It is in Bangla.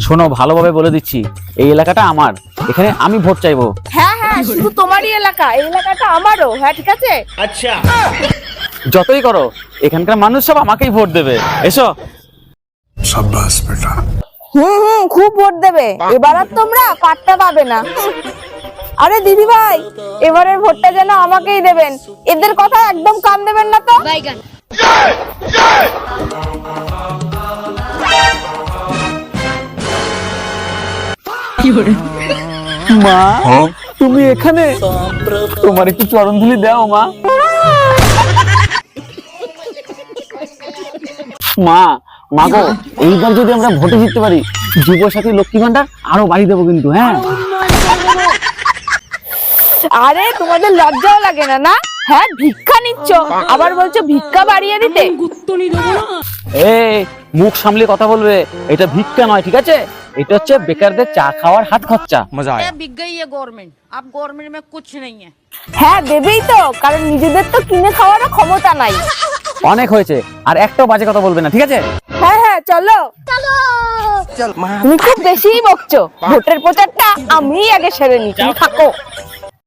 শোনো, ভালোভাবে বলে দিচ্ছি, এই এলাকাটা আমার, এখানে আমি ভোট চাইবো। হ্যাঁ হ্যাঁ, শুধু তোমারই এলাকা, এই এলাকাটা আমারও। হ্যাঁ ঠিক আছে। যতই করো, এখানকার মানুষ সব আমাকেই ভোট দেবে। এসো। शाबाश बेटा। খুব ভোট দেবে, এবার আর তোমরা পাট্টা পাবে না। আরে দিদি ভাই, এবারের ভোটটা যেন আমাকেই দেবেন, এদের কথা একদম কান দেবেন না তো। মা, তুমি এখানে? তোমার একটু চরণধুলি দাও মা। মা, মাগো, এইবার যদি আমরা ভোটে জিততে পারি, যুবসাথী লক্ষ্মী ভান্ডার আরো বাড়িয়ে দেবো কিন্তু। হ্যাঁ। আরে তোমাদের লজ্জাও লাগে না? না হ্যাঁ, ভিক্ষা নিচ্ছ, আবার বলছো ভিক্ষা বাড়িয়ে দিতে। এই, মুখ সামলে কথা বলবে। এটা ভিক্ষা নয়, ঠিক আছে? এটা হচ্ছে বেকারদের চা খাওয়ার হাত খরচা। মজা আয়া। बिक गई है गवर्नमेंट, अब गवर्नमेंट में कुछ नहीं है। হ্যাঁ দেবেই তো, কারণ নিজেদের তো কিনে খাওয়ারও ক্ষমতা নাই। অনেক হয়েছে, আর একটাও বাজে কথা বলবে না, ঠিক আছে? হ্যাঁ হ্যাঁ, চলো। তুমি খুব বেশিই বকছো, ভোটের প্রচারটা আমি আগে সেরে নি, তুমি থাকো।